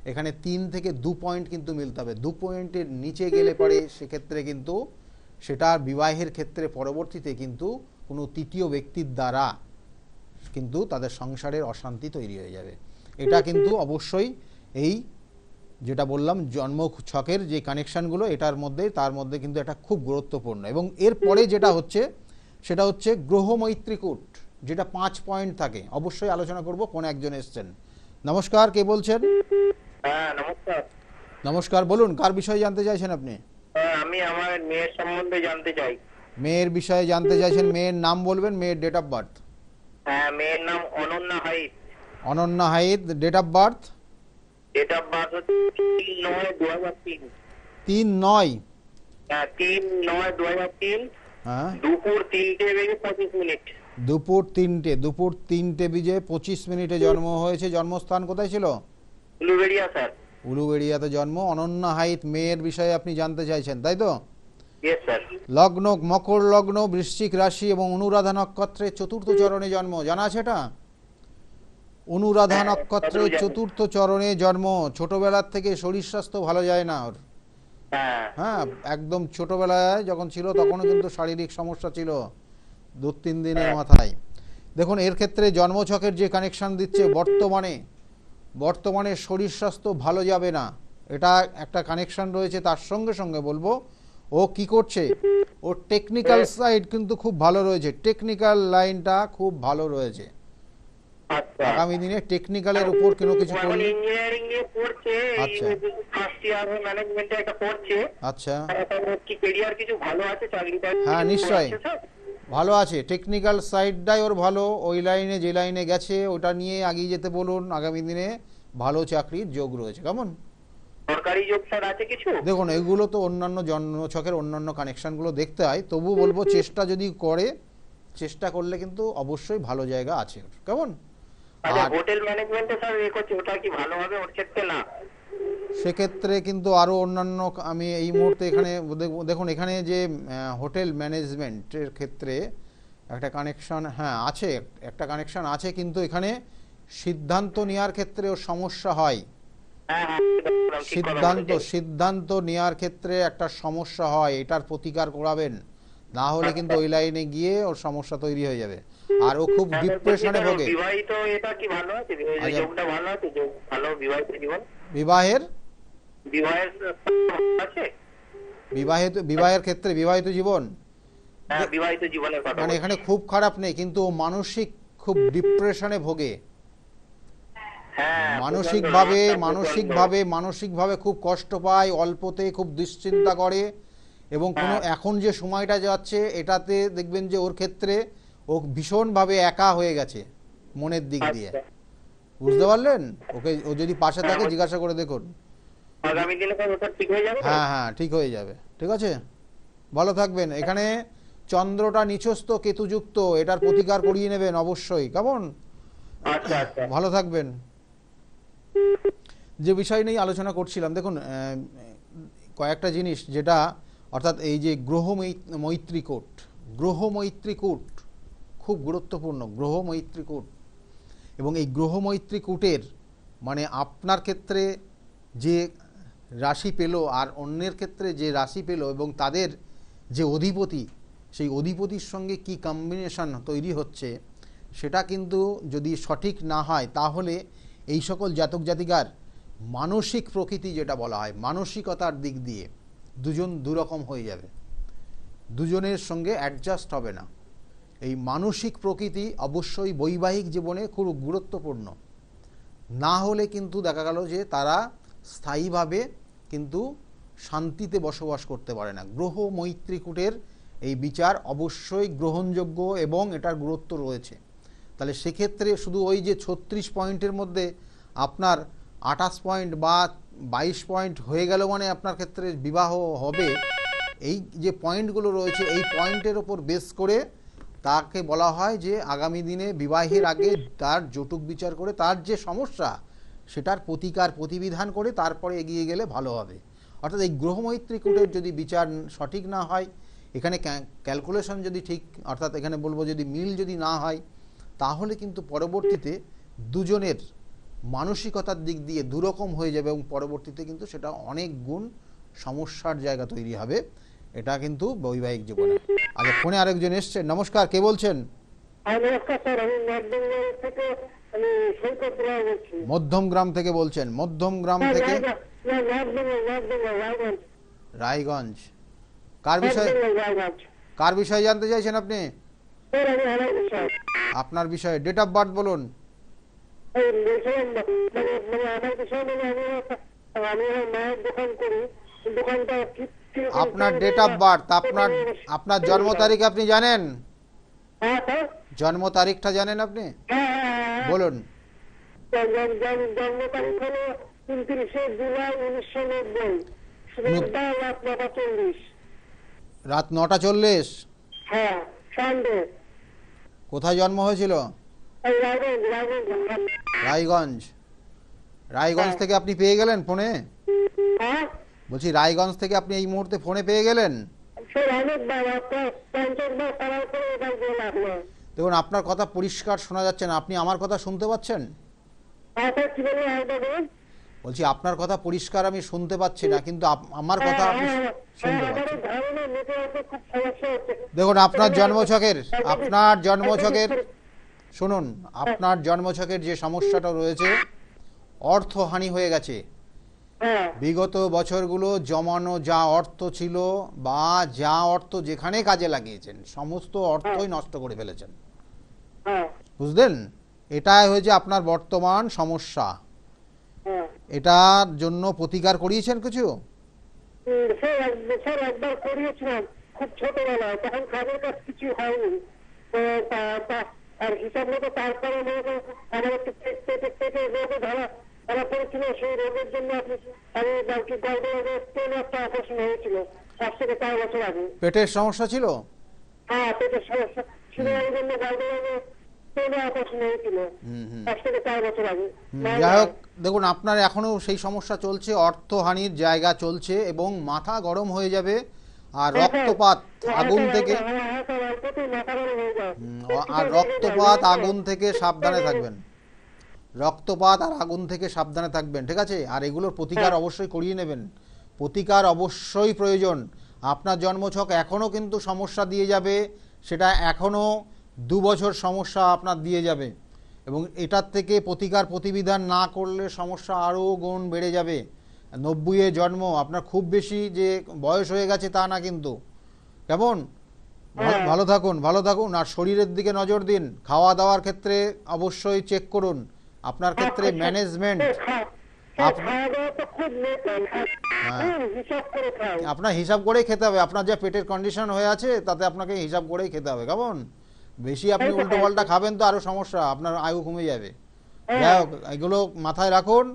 এখানে 3 থেকে 2 পয়েন্ট কিন্তু মিলতে হবে। 2 পয়েন্টের নিচে গেলে পরে সেক্ষেত্রে কিন্তু সেটা বিবাহের ক্ষেত্রে পরবর্তীতে কিন্তু কোনো তৃতীয় ব্যক্তির দ্বারা কিন্তু তাদের সংসারের অশান্তি তৈরি হয়ে যাবে। এটা কিন্তু অবশ্যই এই যেটা বললাম জন্ম ছকের যে কানেকশানগুলো, এটার মধ্যে তার মধ্যে কিন্তু এটা খুব গুরুত্বপূর্ণ। এবং এরপরে যেটা হচ্ছে সেটা হচ্ছে গ্রহ মৈত্রীকূট, যেটা 5 পয়েন্ট থাকে। অবশ্যই আলোচনা করব। কোন একজন এসছেন? নমস্কার, কে বলছেন? হ্যাঁ নমস্কার। নমস্কার, বলুন কার বিষয়ে জানতে চাইছেন আপনি? আমি আমার মেয়ের সম্বন্ধে জানতে চাই। মেয়ের বিষয়ে জানতে চাইছেন? মেয়ের নাম বলবেন, মেয়ের ডেট অফ বার্থ। হ্যাঁ, মেয়ের নাম Ananya Hait. Ananya Hait, date of birth? Date of birth 3/9/2003। 3/9? হ্যাঁ 3/9/2003, হ্যাঁ, দুপুর 3:25 মিনিট। দুপুর 3টে বেজে 25 মিনিটে জন্ম হয়েছে। জন্মস্থান কোথায় ছিল? উলুবেড়িয়া স্যার। উলুবেড়িয়াতে জন্ম। অনন্যা হাইত মেয়ের বিষয়ে আপনি জানতে চাইছেন, তাই তো? Yes sir. লগ্ন মকর লগ্ন, বৃশ্চিক রাশি এবং অনুরাধা নক্ষত্রের চতুর্থ চরণে জন্ম। জানা আছে এটা? অনুরাধা নক্ষত্রের চতুর্থ চরণে জন্ম। ছোটবেলার থেকে শরীর স্বাস্থ্য ভালো যায় না ওর। হ্যাঁ হ্যাঁ, একদম ছোটবেলায় যখন ছিল তখনও কিন্তু শারীরিক সমস্যা ছিল 2-3 দিনের মাথায়। দেখুন এর ক্ষেত্রে জন্মছকের যে কানেকশন দিচ্ছে বর্তমানে শরীর স্বাস্থ্য ভালো যাবে না, এটা একটা কানেকশন রয়েছে। তার সঙ্গে সঙ্গে বলবো ও কি করছে, ওর টেকনিক্যাল সাইড কিন্তু খুব ভালো রয়েছে, টেকনিক্যাল লাইনটা খুব ভালো রয়েছে। আচ্ছা। আগামী দিনে টেকনিক্যালের উপর কোনো কিছু এখন করলে। ইঞ্জিনিয়ারিং নিয়ে পড়ছে, আচ্ছা। ফার্স্ট ইয়ার ম্যানেজমেন্টে একটা পড়ছে। আচ্ছা, এখন কি ক্যারিয়ার কিছু ভালো আছে চাকরিটা? হ্যাঁ নিশ্চয়ই ভালো আছে, টেকনিক্যাল সাইডটাই ওর ভালো। ওই লাইনে যে লাইনে গেছে ওটা নিয়ে এগিয়ে যেতে বলুন। আগামী দিনে ভালো চাকরির যোগ রয়েছে। কেমন? সরকারি জব স্যার আছে কিছু? দেখুন এগুলো তো অন্যান্য জন্মছকের অন্যান্য কানেকশনগুলো দেখতে হয়, তবু বলবো চেষ্টা যদি করে, চেষ্টা করলে কিন্তু অবশ্যই ভালো জায়গা আছে ওর। কেমন? আচ্ছা, আর হোটেল ম্যানেজমেন্টে স্যার এ করছে, ওটা কি ভালো হবে ওর ক্ষেত্রে? না সেক্ষেত্রে কিন্তু আরও অন্যান্য আমি এই মুহূর্তে এখানে দেখুন এখানে যে হোটেল ম্যানেজমেন্টের ক্ষেত্রে একটা কানেকশন, হ্যাঁ আছে, একটা কানেকশন আছে, কিন্তু এখানে সিদ্ধান্ত নেওয়ার ক্ষেত্রে ওর সমস্যা হয়। হ্যাঁ হ্যাঁ, ঠিক কথা বলেছেন। সিদ্ধান্ত নেওয়ার ক্ষেত্রে একটা সমস্যা হয়, এটার প্রতিকার করাবেন, না হলে কিন্তু ওই লাইনে গিয়ে ওর সমস্যা তৈরি হয়ে যাবে। আর ও খুব ডিপ্রেশনে ভোগে। বিবাহিত এটা কি ভালো আছে? এই যোগটা ভালো আছে? যোগ ভালো বিবাহিত জীবন? বিবাহের আছে? বিবাহের ক্ষেত্রে বিবাহিত জীবন, হ্যাঁ বিবাহিত জীবনের কথা মানে এখানে খুব খারাপ নেই, কিন্তু ও মানসিক খুব ডিপ্রেশনে ভোগে। হ্যাঁ, মানসিকভাবে খুব কষ্ট পায়, অল্পতে খুব দুশ্চিন্তা করে, এবং কোনো এখন যে সময়টা যাচ্ছে এটাতে দেখবেন যে ওর ক্ষেত্রে ও ভীষণভাবে একা হয়ে গেছে মনের দিক দিয়ে। বুঝতে পারলেন? ওকে, ও যদি পাশে থাকে জিজ্ঞাসা করে দেখুন। আগামী দিনে ওটা ঠিক হয়ে যাবে? হ্যাঁ হ্যাঁ ঠিক হয়ে যাবে। ঠিক আছে, ভালো থাকবেন। এখানে চন্দ্রটা নিচস্থ কেতুযুক্ত, এটার প্রতিকার করিয়ে নেবেন অবশ্যই। কেমন? আচ্ছা আচ্ছা, ভালো থাকবেন। যে বিষয় নিয়ে আলোচনা করছিলাম, দেখুন কয়েকটা জিনিস যেটা, অর্থাৎ এই যে গ্রহ মৈত্রীকূট খুব গুরুত্বপূর্ণ। গ্রহ মৈত্রীকূট, এবং এই গ্রহ মৈত্রীকূটের মানে আপনার ক্ষেত্রে যে রাশি পেল আর অন্যের ক্ষেত্রে যে রাশি পেল, এবং তাদের যে অধিপতি, সেই অধিপতির সঙ্গে কি কম্বিনেশন তৈরি হচ্ছে, সেটা কিন্তু যদি সঠিক না হয় তাহলে এই সকল জাতক জাতিকার মানসিক প্রকৃতি, যেটা বলা হয় মানসিকতার দিক দিয়ে, দুজন দুরকম হয়ে যাবে, দুজনের সঙ্গে অ্যাডজাস্ট হবে না। এই মানসিক প্রকৃতি অবশ্যই বৈবাহিক জীবনে খুব গুরুত্বপূর্ণ, না হলে কিন্তু দেখা গেল যে তারা স্থায়ীভাবে কিন্তু শান্তিতে বসবাস করতে পারে না। গ্রহ মৈত্রীকূটের এই বিচার অবশ্যই গ্রহণযোগ্য এবং এটার গুরুত্ব রয়েছে। তাহলে সেক্ষেত্রে শুধু ওই যে 36 পয়েন্টের মধ্যে আপনার 28 পয়েন্ট বা 22 পয়েন্ট হয়ে গেল মানে আপনার ক্ষেত্রে বিবাহ হবে, এই যে পয়েন্টগুলো রয়েছে এই পয়েন্টের ওপর বেস করে তাকে বলা হয় যে আগামী দিনে বিবাহের আগে তার জটুক বিচার করে তার যে সমস্যা সেটার প্রতিবিধান করে তারপরে এগিয়ে গেলে ভালো হবে। অর্থাৎ এই গ্রহমৈত্রীকূটের যদি বিচার সঠিক না হয়, এখানে ক্যালকুলেশন যদি ঠিক, অর্থাৎ এখানে বলবো যদি মিল যদি না হয়, তাহলে কিন্তু পরবর্তীতে দুজনের মানসিকতার দিক দিয়ে দুরকম হয়ে যাবে, এবং পরবর্তীতে কিন্তু সেটা অনেক গুণ সমস্যার জায়গা তৈরি হবে। এটা কিন্তু বৈবাহিক জীবনে। আচ্ছা, ফোনে আরেকজন এসছেন। নমস্কার, কে বলছেন? নমস্কার স্যার, আমি মধ্যমগ্রাম থেকে সৈকত রায় বলছি। মধ্যমগ্রাম থেকে বলছেন? মধ্যমগ্রাম থেকে রায়গঞ্জ। কার বিষয়ে জানতে চাইছেন আপনি? আপনার বিষয়ে। ডেট অফ বার্থ বলুন। আপনার ডেট অফ বার্থ, আপনার জন্ম তারিখ আপনি জানেন? জন্ম তারিখটা জানেন আপনি? বলুন। জন্ম তারিখ হলো 29শে জুলাই 1990, রাত 9টা 40। হ্যাঁ, সানডে। কোথায় জন্ম হয়েছিল? রায়গঞ্জ। রায়গঞ্জ থেকে আপনি পেয়ে গেলেন ফোনে? হ্যাঁ বলছি রায়গঞ্জ থেকে আপনি এই মুহূর্তে ফোনে পেয়ে গেলেন? সে অনেকবার আপনার 50 বার করার পরে এবার দিয়ে লাগলো। দেখুন আপনার কথা পরিষ্কার শোনা যাচ্ছে না, আপনি আমার কথা শুনতে পাচ্ছেন? তারপর কি বলবো আরেকবার? বলছি আপনার কথা পরিষ্কার আমি শুনতে পাচ্ছি না, কিন্তু আমার কথা আপনি শুনতে পাচ্ছেন। দেখুন আপনার জন্মছকের শুনুন, আপনার জন্মছকের যে সমস্যাটা রয়েছে, অর্থহানি হয়ে গেছে। বিগত বছরগুলো জমানো যা অর্থ ছিল বা যা অর্থ যেখানে কাজে লাগিয়েছেন সমস্ত অর্থই নষ্ট করে ফেলেছেন, বুঝলেন? এটাই হয়েছে আপনার বর্তমান সমস্যা। এটার জন্য প্রতিকার করিয়েছেন কিছু? একবার করিয়েছিলাম খুব ছোটবেলায়, তখন কাজের কাজ কিছু হয়নি। আর হিসাব মতো তারপরে আমার একটু পেটে রোগে ধরা পড়েছিল। সেই রোগের জন্য আমি একটা অপারেশন হয়েছিল 5 থেকে 4 বছর আগে। পেটের সমস্যা ছিল? হ্যাঁ, পেটের সমস্যা ছিল, এই জন্য অপারেশন হয়েছিল 5 থেকে 4 বছর আগে। যাই হোক, দেখুন আপনার এখনো সেই সমস্যা চলছে, অর্থহানির জায়গা চলছে এবং মাথা গরম হয়ে যাবে আর রক্তপাত আগুন থেকে সাবধানে থাকবেন। রক্তপাত আর আগুন থেকে সাবধানে থাকবেন, ঠিক আছে? আর এগুলোর প্রতিকার অবশ্যই করিয়ে নেবেন, প্রতিকার অবশ্যই প্রয়োজন। আপনার জন্মছক এখনও কিন্তু সমস্যা দিয়ে যাবে, সেটা এখনও 2 বছর সমস্যা আপনার দিয়ে যাবে এবং এটার থেকে প্রতিকার প্রতিবিধান না করলে সমস্যা আরও গুণ বেড়ে যাবে। 90-এ জন্ম, আপনার খুব বেশি যে বয়স হয়ে গেছে তা না কিন্তু। কেমন? ভালো থাকুন আর শরীরের দিকে নজর দিন। খাওয়া দাওয়ার ক্ষেত্রে অবশ্যই চেক করুন আপনার ক্ষেত্রে ম্যানেজমেন্ট। আপনার হিসাব করেই খেতে হবে, আপনার যা পেটের কন্ডিশন হয়ে আছে তাতে আপনাকে হিসাব করেই খেতে হবে। কেমন? বেশি আপনি উল্টো পাল্টা খাবেন তো আরো সমস্যা, আপনার আয়ু কমে যাবে। যাই হোক, এগুলো মাথায় রাখুন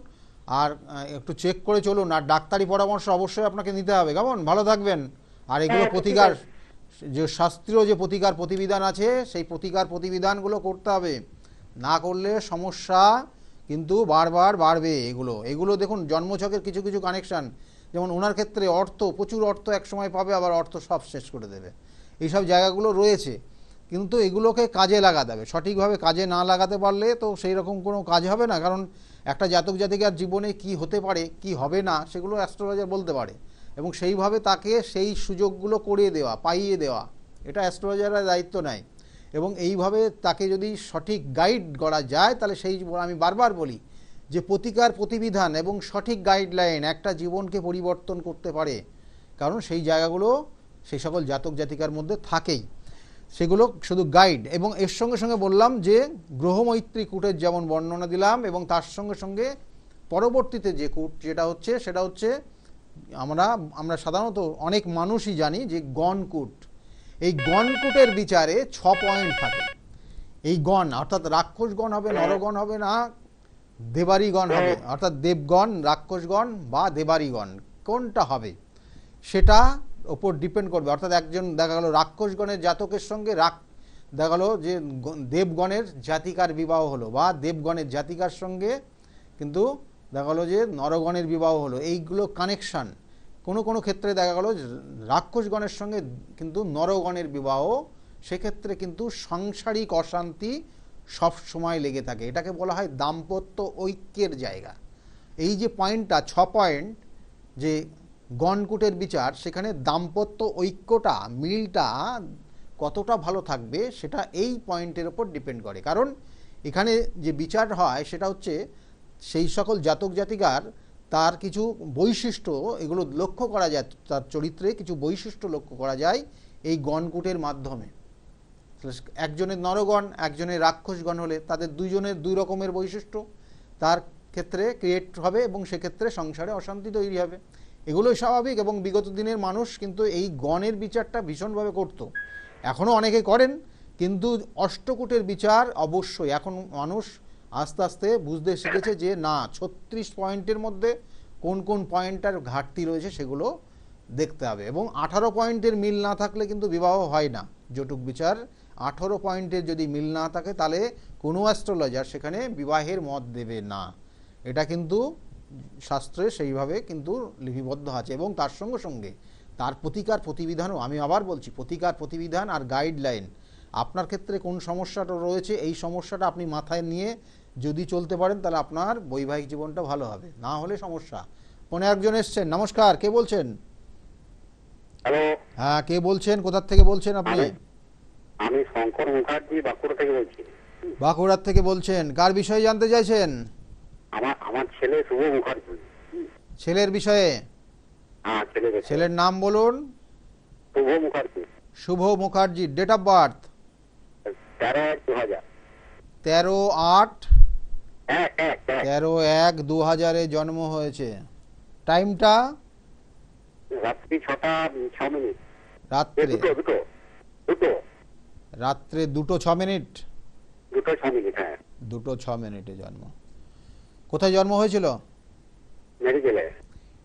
আর একটু চেক করে চলুন, আর ডাক্তারি পরামর্শ অবশ্যই আপনাকে নিতে হবে। কেমন? ভালো থাকবেন। আর এগুলো প্রতিকার, যে শাস্ত্রীয় যে প্রতিকার প্রতিবিধান আছে সেই প্রতিকার প্রতিবিধানগুলো করতে হবে, না করলে সমস্যা কিন্তু বারবার বাড়বে। এগুলো দেখুন জন্মছকের কিছু কিছু কানেকশান, যেমন ওনার ক্ষেত্রে প্রচুর অর্থ এক সময় পাবে, আবার অর্থ সব শেষ করে দেবে, এইসব জায়গাগুলো রয়েছে। কিন্তু এগুলোকে কাজে লাগাতে হবে, সঠিকভাবে কাজে না লাগাতে পারলে তো সেই রকম কোনো কাজ হবে না। কারণ একটা জাতক জাতিকার জীবনে কি হতে পারে কি হবে না সেগুলো অ্যাস্ট্রোলজার বলতে পারে, এবং সেইভাবে তাকে সেই সুযোগগুলো করিয়ে দেওয়া, পাইয়ে দেওয়া, এটা অ্যাস্ট্রোলজারের দায়িত্ব নেয়। এবং এইভাবে তাকে যদি সঠিক গাইড করা যায় তাহলে আমি বারবার বলি যে প্রতিকার প্রতিবিধান এবং সঠিক গাইডলাইন একটা জীবনকে পরিবর্তন করতে পারে। কারণ সেই জায়গাগুলো সেই সকল জাতক জাতিকার মধ্যে থাকেই, সেগুলো শুধু গাইড। এবং এর সঙ্গে সঙ্গে বললাম যে গ্রহমৈত্রী কূটের যেমন বর্ণনা দিলাম, এবং তার সঙ্গে সঙ্গে পরবর্তীতে যে কূট সেটা হচ্ছে আমরা সাধারণত অনেক মানুষই জানি যে গণকূট। এই গণকূটের বিচারে 6 পয়েন্ট থাকে। এই গণ অর্থাৎ রাক্ষসগণ হবে, নরগণ হবে না দেবারিগণ হবে, অর্থাৎ দেবগণ, রাক্ষসগণ বা দেবারিগণ কোনটা হবে সেটা ওপর ডিপেন্ড করবে। অর্থাৎ একজন দেখা গেল রাক্ষসগণের জাতকের সঙ্গে দেখা গেল যে দেবগণের জাতিকার বিবাহ হলো, বা দেবগণের জাতিকার সঙ্গে কিন্তু দেখা গেলো যে নরগণের বিবাহ হলো। এইগুলো কানেকশান। কোনো ক্ষেত্রে দেখা গেল রাক্ষসগণের সঙ্গে কিন্তু নরগণের বিবাহ, সেক্ষেত্রে কিন্তু সাংসারিক অশান্তি সব সময় লেগে থাকে। এটাকে বলা হয় দাম্পত্য ঐক্যের জায়গা। এই যে পয়েন্টটা 6 পয়েন্ট যে গণকূটের বিচার, সেখানে দাম্পত্য ঐক্যটা মিলটা কতটা ভালো থাকবে সেটা এই পয়েন্টের ওপর ডিপেন্ড করে। কারণ এখানে যে বিচার হয় সেটা হচ্ছে সেই সকল জাতক জাতিকার তার কিছু বৈশিষ্ট্য, এগুলো লক্ষ্য করা যায়, তার চরিত্রে কিছু বৈশিষ্ট্য লক্ষ্য করা যায় এই গণকূটের মাধ্যমে। একজনের নরগণ একজনের রাক্ষসগণ হলে তাদের দুইজনের 2 রকমের বৈশিষ্ট্য তার ক্ষেত্রে ক্রিয়েট হবে, এবং সেক্ষেত্রে সংসারে অশান্তি তৈরি হবে। এগুলোই স্বাভাবিক, এবং বিগত দিনের মানুষ কিন্তু এই গণের বিচারটা ভীষণভাবে করত, এখনও অনেকে করেন। কিন্তু অষ্টকূটের বিচার অবশ্যই এখন মানুষ আস্তে আস্তে বুঝতে শিখেছে যে না, 36 পয়েন্টের মধ্যে কোন কোন পয়েন্টটার ঘাটতি রয়েছে সেগুলো দেখতে হবে। এবং 18 পয়েন্টের মিল না থাকলে কিন্তু বিবাহ হয় না। জটুক বিচার 18 পয়েন্টের যদি মিল না থাকে তাহলে কোনো অ্যাস্ট্রোলজার সেখানে বিবাহের মত দেবে না। এটা কিন্তু শাস্ত্রে সেইভাবে কিন্তু লিপিবদ্ধ আছে। এবং তার সঙ্গে সঙ্গে তার প্রতিকার প্রতিবিধানও, আমি আবার বলছি, প্রতিকার প্রতিবিধান আর গাইডলাইন আপনার ক্ষেত্রে কোন সমস্যাটা রয়েছে এই সমস্যাটা আপনি মাথায় নিয়ে যদি চলতে পারেন তাহলে আপনার বৈবাহিক জীবনটা ভালো হবে, না হলে সমস্যা। ফোনে একজন এসছেন, নমস্কার, কে বলছেন? হ্যালো, হ্যাঁ, কে বলছেন, কোথা থেকে বলছেন আপনি? আমি শঙ্কর মুখার্জি বাঁকুড়া থেকে বলছি। বাঁকুড়ার থেকে বলছেন, কার বিষয়ে জানতে চাইছেন? আমার ছেলে শুভ মুখার্জি। ছেলের বিষয়ে? হ্যাঁ, ছেলের নাম বলুন। শুভ মুখার্জি। শুভ মুখার্জি, ডেট অফ বার্থ? 13/2000। 13/1/2000 জন্ম হয়েছে। টাইমটা? রাত্রি 6টা 6 মিনিট। রাত্রে? দুটো রাত্রে 2:06। 2:06। হ্যাঁ, 2:06 জন্ম। কোথায় জন্ম হয়েছিল? মেডিকেলে,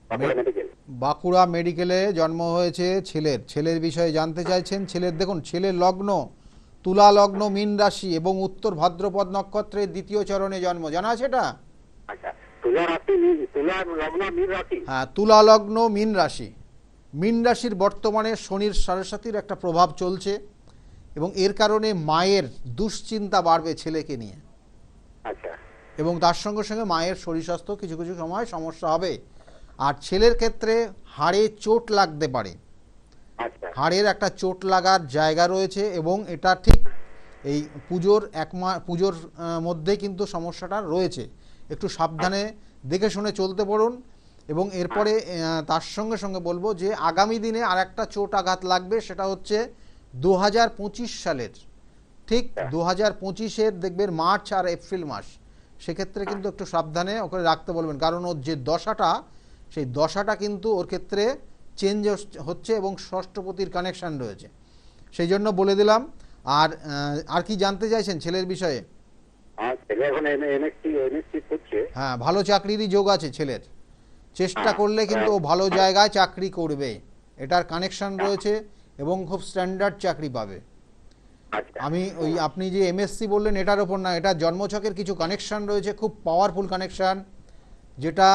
বাঁকুড়া মেডিকেল। বাঁকুড়া মেডিকেলে জন্ম হয়েছে ছেলের বিষয়ে জানতে চাইছেন। ছেলের দেখুন, ছেলের লগ্ন তুলা লগ্ন, মীন রাশি এবং উত্তর ভাদ্রপদ নক্ষত্রের 2য় চরণে জন্ম, জানা আছে এটা? আচ্ছা, তুলা লগ্ন মীন রাশি। হ্যাঁ, তুলা লগ্ন মীন রাশি। মীন রাশির বর্তমানে শনির সাড়ে একটা প্রভাব চলছে এবং এর কারণে মায়ের দুশ্চিন্তা বাড়বে ছেলেকে নিয়ে। আচ্ছা, এবং তার সঙ্গে সঙ্গে মায়ের শরীর স্বাস্থ্য কিছু কিছু সময় সমস্যা হবে। আর ছেলের ক্ষেত্রে হাড়ে চোট লাগতে পারে, আচ্ছা, হাড়ের একটা চোট লাগার জায়গা রয়েছে এবং এটা ঠিক এই পুজোর মধ্যে কিন্তু সমস্যাটা রয়েছে। একটু সাবধানে দেখে শুনে চলতে পারুন। এবং এরপরে তার সঙ্গে সঙ্গে বলবো যে আগামী দিনে আর একটা চোট আঘাত লাগবে, সেটা হচ্ছে 2025 সালের, ঠিক 2025-এর দেখবেন মার্চ আর এপ্রিল মাস, সেক্ষেত্রে কিন্তু একটু সাবধানে ওকে রাখতে বলবেন। কারণ ওর যে দশাটা, সেই দশাটা কিন্তু ওর ক্ষেত্রে চেঞ্জ হচ্ছে এবং ষষ্ঠপতির কানেকশান রয়েছে, সেই জন্য বলে দিলাম। আর কি জানতে চাইছেন ছেলের বিষয়ে? ছেলে এখন এমএসসি করছে। হ্যাঁ, ভালো চাকরিরই যোগ আছে ছেলের। চেষ্টা করলে কিন্তু ও ভালো জায়গায় চাকরি করবে, এটার কানেকশান রয়েছে এবং খুব স্ট্যান্ডার্ড চাকরি পাবে। আমি আপনি যে এমএসসি বললেন এটার ওপর না, এটা জন্মছকের কিছু কানেকশান রয়েছে, খুব পাওয়ারফুল কানেকশান, যেটা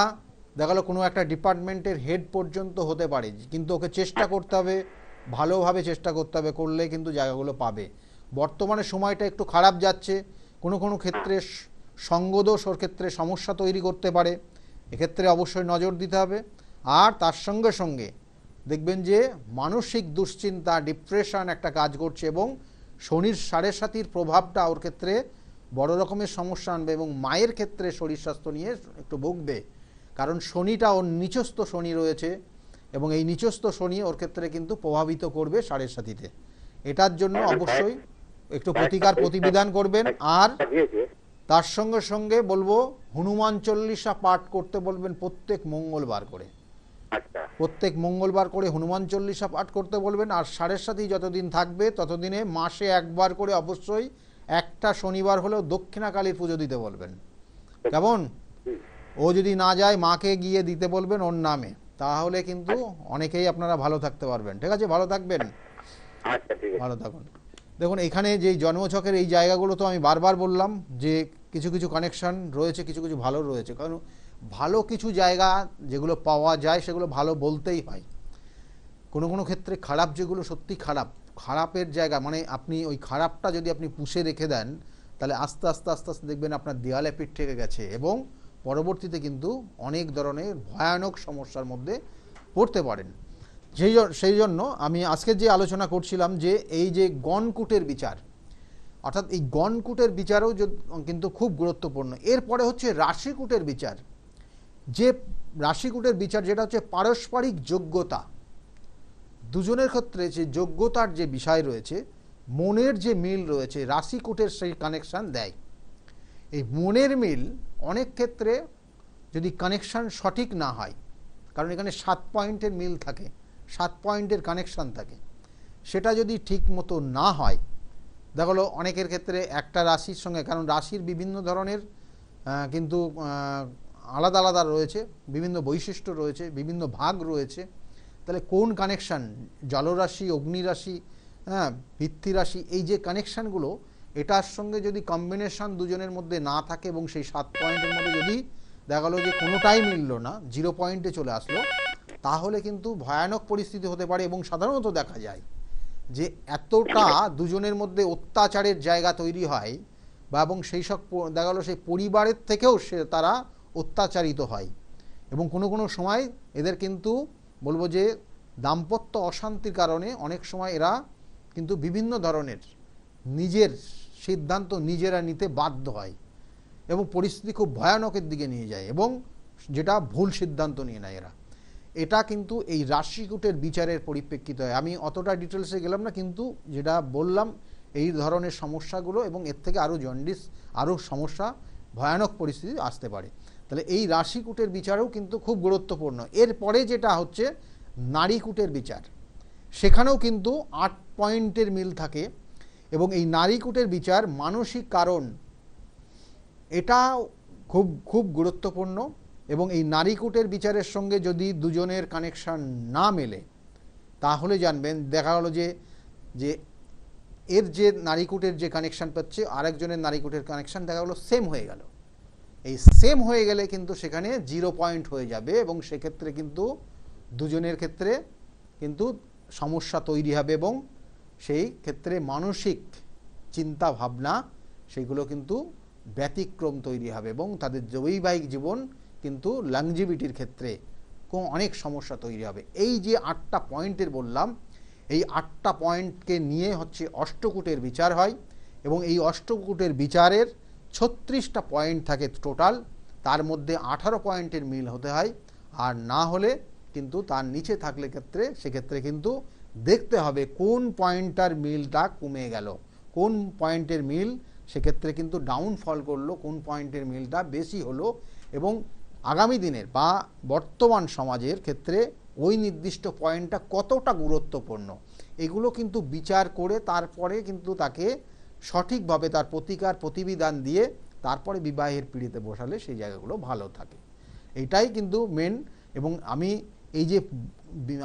দেখালো কোনো একটা ডিপার্টমেন্টের হেড পর্যন্ত হতে পারে। কিন্তু ওকে চেষ্টা করতে হবে, ভালোভাবে চেষ্টা করতে হবে, করলে কিন্তু জায়গাগুলো পাবে। বর্তমানে সময়টা একটু খারাপ যাচ্ছে, কোনো ক্ষেত্রে সঙ্গদোষ ওর ক্ষেত্রে সমস্যা তৈরি করতে পারে, এক্ষেত্রে অবশ্যই নজর দিতে হবে। আর তার সঙ্গে সঙ্গে দেখবেন যে মানসিক দুশ্চিন্তা, ডিপ্রেশন একটা কাজ করছে এবং শনির 7.5-র প্রভাবটা ওর ক্ষেত্রে বড় রকমের সমস্যা আনবে এবং মায়ের ক্ষেত্রে শরীর স্বাস্থ্য নিয়ে একটু ভুগবে। কারণ শনিটা ওর নিচস্থ শনি রয়েছে এবং এই নিচস্থ শনি ওর ক্ষেত্রে কিন্তু প্রভাবিত করবে 7.5-তে। এটার জন্য অবশ্যই একটু প্রতিকার প্রতিবিধান করবেন। আর তার সঙ্গে সঙ্গে বলবো হনুমান চল্লিশা পাঠ করতে বলবেন প্রত্যেক মঙ্গলবার করে। প্রত্যেক মঙ্গলবার করে হনুমান চল্লিশা পাঠ করতে বলবেন। আর 7.5 যতদিন থাকবে ততদিনে মাসে একবার করে অবশ্যই একটা শনিবার হলেও দক্ষিণাকালীর পুজো দিতে বলবেন। কেমন? ও যদি না যায় মাকে গিয়ে দিতে বলবেন ওর নামে, তাহলে কিন্তু অনেকেই আপনারা ভালো থাকতে পারবেন। ঠিক আছে, ভালো থাকবেন। ভালো থাকুন। দেখুন, এখানে যে জন্মছকের এই জায়গাগুলো তো আমি বারবার বললাম যে কিছু কিছু কানেকশান রয়েছে, কিছু কিছু ভালো রয়েছে। কারণ ভালো কিছু জায়গা যেগুলো পাওয়া যায় সেগুলো ভালো বলতেই হয়। কোনো ক্ষেত্রে খারাপ যেগুলো সত্যি খারাপের জায়গা, মানে আপনি ওই খারাপটা যদি আপনি পুষে রেখে দেন তাহলে আস্তে আস্তে দেখবেন আপনার দেয়ালে পিঠ থেকে গেছে এবং পরবর্তীতে কিন্তু অনেক ধরনের ভয়ানক সমস্যার মধ্যে পড়তে পারেন। সেই জন্য আমি আজকে যে আলোচনা করছিলাম যে এই যে গণকূটের বিচার, অর্থাৎ এই গণকূটের বিচারও কিন্তু খুব গুরুত্বপূর্ণ। এরপরে হচ্ছে রাশিকূটের বিচার। যে রাশিকূটের বিচার যেটা হচ্ছে পারস্পরিক যোগ্যতা, দুজনের ক্ষেত্রে যে যোগ্যতার যে বিষয় রয়েছে, মনের যে মিল রয়েছে, রাশিকূটের সেই কানেকশান দেয়। এই মনের মিল অনেক ক্ষেত্রে যদি কানেকশান সঠিক না হয়, কারণ এখানে 7 পয়েন্টের মিল থাকে, 7 পয়েন্টের কানেকশান থাকে, সেটা যদি ঠিক মতো না হয়, দেখলো অনেকের ক্ষেত্রে একটা রাশির সঙ্গে, কারণ রাশির বিভিন্ন ধরনের কিন্তু আলাদা আলাদা রয়েছে, বিভিন্ন বৈশিষ্ট্য রয়েছে, বিভিন্ন ভাগ রয়েছে। তাহলে কোন কানেকশান, জলরাশি, অগ্নিরাশি, হ্যাঁ, ভিত্তি রাশি, এই যে কানেকশানগুলো, এটার সঙ্গে যদি কম্বিনেশন দুজনের মধ্যে না থাকে এবং সেই 7 পয়েন্টের মধ্যে যদি দেখা গেলো যে কোনোটাই মিলল না, 0 পয়েন্টে চলে আসলো, তাহলে কিন্তু ভয়ানক পরিস্থিতি হতে পারে। এবং সাধারণত দেখা যায় যে এতটা দুজনের মধ্যে অত্যাচারের জায়গা তৈরি হয়, বা এবং সেই সব দেখা গেলো সেই পরিবারের থেকেও তারা অত্যাচারিত হয়। এবং কোনো কোনো সময় এদের কিন্তু বলবো যে দাম্পত্য অশান্তির কারণে অনেক সময় এরা কিন্তু বিভিন্ন ধরনের নিজের সিদ্ধান্ত নিজেরা নিতে বাধ্য হয় এবং পরিস্থিতি খুব ভয়ানকের দিকে নিয়ে যায়, এবং যেটা ভুল সিদ্ধান্ত নিয়ে নেয় এরা। এটা কিন্তু এই রাশিকুটের বিচারের পরিপ্রেক্ষিতে হয়। আমি অতটা ডিটেলসে গেলাম না, কিন্তু যেটা বললাম এই ধরনের সমস্যাগুলো, এবং এর থেকে আরও জন্ডিস, আরও সমস্যা, ভয়ানক পরিস্থিতি আসতে পারে। তাহলে এই রাশিকুটের বিচারও কিন্তু খুব গুরুত্বপূর্ণ। এরপরে যেটা হচ্ছে নারীকুটের বিচার, সেখানেও কিন্তু 8 পয়েন্টের মিল থাকে। এবং এই নারীকুটের বিচার মানসিক কারণ, এটা খুব খুব গুরুত্বপূর্ণ। এবং এই নারীকুটের বিচারের সঙ্গে যদি দুজনের কানেকশান না মেলে, তাহলে জানবেন দেখা গেলো যে এর যে নারীকুটের যে কানেকশান পাচ্ছে, আরেকজনের নারীকুটের কানেকশান দেখা গেলো সেম হয়ে গেল। এই সেম হয়ে গেলে কিন্তু সেখানে 0 পয়েন্ট হয়ে যাবে, এবং সেক্ষেত্রে কিন্তু দুজনের ক্ষেত্রে কিন্তু সমস্যা তৈরি হবে, এবং সেই ক্ষেত্রে মানসিক চিন্তা ভাবনা সেগুলো কিন্তু ব্যতিক্রম তৈরি হবে, এবং তাদের বৈবাহিক জীবন কিন্তু লংজিভিটির ক্ষেত্রে অনেক সমস্যা তৈরি হবে। এই যে 8টা পয়েন্টের বললাম, এই 8টা পয়েন্টকে নিয়ে হচ্ছে অষ্টকূটের বিচার হয়। এবং এই অষ্টকূটের বিচারের 36টা পয়েন্ট থাকে টোটাল, তার মধ্যে 18 পয়েন্টের মিল হতে হয়। আর না হলে কিন্তু তার নিচে থাকলে সেক্ষেত্রে কিন্তু দেখতে হবে কোন পয়েন্টটার মিলটা কমে গেল, কোন পয়েন্টের মিল সেক্ষেত্রে কিন্তু ডাউনফল করলো, কোন পয়েন্টের মিলটা বেশি হলো। এবং আগামী দিনের বা বর্তমান সমাজের ক্ষেত্রে ওই নির্দিষ্ট পয়েন্টটা কতটা গুরুত্বপূর্ণ, এগুলো কিন্তু বিচার করে তারপরে কিন্তু তাকে সঠিকভাবে তার প্রতিবিধান দিয়ে তারপরে বিবাহের পিঁড়িতে বসালে সেই জায়গাগুলো ভালো থাকে। এইটাই কিন্তু মেন। এবং আমি এই যে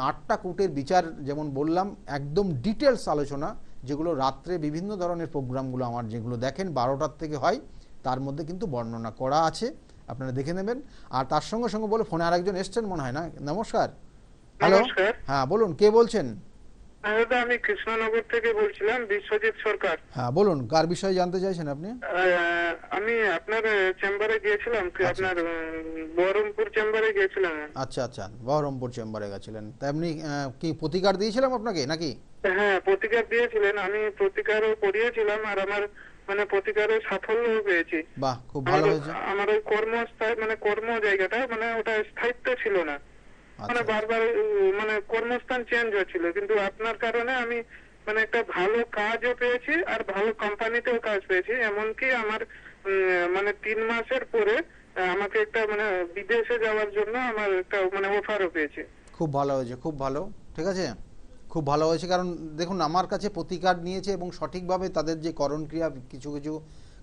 8টা কূটের বিচার যেমন বললাম, একদম ডিটেলস আলোচনা, যেগুলো রাত্রে বিভিন্ন ধরনের প্রোগ্রামগুলো আমার যেগুলো দেখেন 12টার থেকে হয়, তার মধ্যে কিন্তু বর্ণনা করা আছে, আপনারা দেখে নেবেন। আর তার সঙ্গে সঙ্গে বলে ফোনে আরেকজন এসছেন মনে হয় না। নমস্কার। হ্যালো, হ্যাঁ বলুন, কে বলছেন? আমি কৃষ্ণনগর থেকে বলছিলাম, বিশ্বজিৎ সরকার। হ্যাঁ বলুন, কার বিষয়ে জানতে চাইছেন আপনি? আমি আপনার চেম্বারে গিয়েছিলাম, আপনার বহরমপুর চেম্বারে গিয়েছিলাম। আচ্ছা আচ্ছা, বহরমপুর চেম্বারে গেছিলেন। তা এমনি কি প্রতিকার দিয়েছিলাম আপনাকে নাকি? হ্যাঁ, প্রতিকার দিয়েছিলেন, আমি প্রতিকারও করিয়েছিলাম, আর আমার মানে প্রতিকারে সাফল্য পেয়েছি। বাহ, খুব ভালো হয়েছে। আমার ওই কর্মস্থান মানে কর্ম জায়গাটা মানে ওটা স্থায়িত্ব ছিল না, মানে বারবার মানে কর্মস্থান চেঞ্জ হচ্ছিল। কিন্তু আপনার কারণে আমি মানে একটা ভালো কাজও পেয়েছি, আর ভালো কোম্পানিতেও কাজ পেয়েছি। এমনকি আমার মানে 3 মাসের পরে আমাকে একটা মানে বিদেশে যাওয়ার জন্য আমার একটা মানে অফারও পেয়েছি। খুব ভালো হয়েছে, খুব ভালো, ঠিক আছে, খুব ভালো হয়েছে। কারণ দেখুন, আমার কাছে প্রতিকার নিয়েছে এবং সঠিকভাবে তাদের যে করণক্রিয়া, কিছু কিছু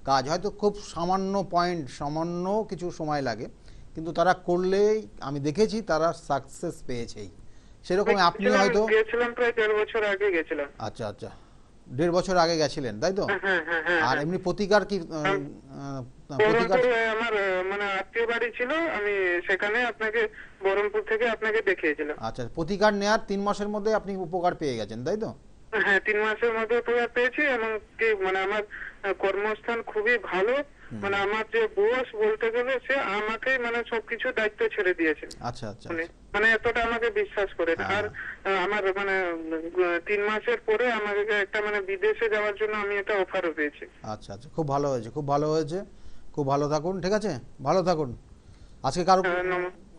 কাজ হয়তো খুব সামান্য পয়েন্ট, সামান্য কিছু সময় লাগে, কিন্তু তারা করলেই আমি দেখেছি তারা সাকসেস পেয়েছেই। সেরকম আপনি হয়তো গেছিলাম, প্রায় 1.5 বছর আগে গেছিলাম। আচ্ছা আচ্ছা, 1.5 বছর আগে গেছিলেন, তাই তো? আর এমনি প্রতিকার কি প্রতিকার? আমার মানে আত্মীয় বাড়ি ছিল, আমি সেখানে আপনাকে বহরমপুর থেকে আপনাকে দেখিয়েছিলাম। আচ্ছা, প্রতিকার নেওয়ার 3 মাসের মধ্যে আপনি উপকার পেয়ে গেছেন, তাই তো? হ্যাঁ, 3 মাসের মধ্যে উপকার পেয়েছি। এবং কি মানে আমার কর্মস্থান খুবই ভালো, মানে আমার যে বস বলতে গেলে সে আমাকেই মানে সবকিছু দায়িত্ব ছেড়ে দিয়েছে। আচ্ছা আচ্ছা, মানে এতটা আমাকে বিশ্বাস করে। আর আমার মানে 3 মাসের পরে আমাকে একটা মানে বিদেশে যাওয়ার জন্য আমি একটা অফারও পেয়েছি। আচ্ছা আচ্ছা, খুব ভালো হয়েছে, খুব ভালো হয়েছে, খুব ভালো থাকুন, ঠিক আছে, ভালো থাকুন। আজকে কারো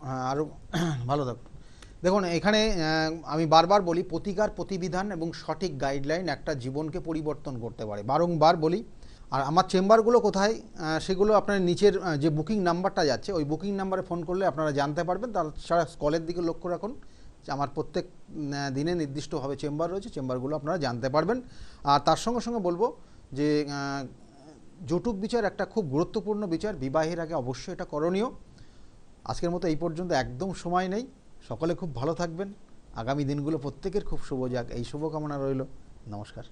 হ্যাঁ আরও ভালো থাকুন। দেখুন, এখানে আমি বারবার বলি, প্রতিকার, প্রতিবিধান এবং সঠিক গাইডলাইন একটা জীবনকে পরিবর্তন করতে পারে, বারংবার বলি। আর আমার চেম্বারগুলো কোথায় সেগুলো আপনার নিচের যে বুকিং নাম্বারটা যাচ্ছে, ওই বুকিং নাম্বারে ফোন করলে আপনারা জানতে পারবেন। তাছাড়া কলের দিকে লক্ষ্য রাখুন, আমার প্রত্যেক দিনে নির্দিষ্টভাবে চেম্বার রয়েছে, চেম্বারগুলো আপনারা জানতে পারবেন। আর তার সঙ্গে সঙ্গে বলবো যে যৌতুক বিচার একটা খুব গুরুত্বপূর্ণ বিচার, বিবাহের আগে অবশ্যই এটা করণীয়। আজকের মতো এই পর্যন্ত, একদম সময় নেই। সকলে খুব ভালো থাকবেন, আগামী দিনগুলো প্রত্যেকের খুব শুভ যাক, এই শুভকামনা রইল। নমস্কার।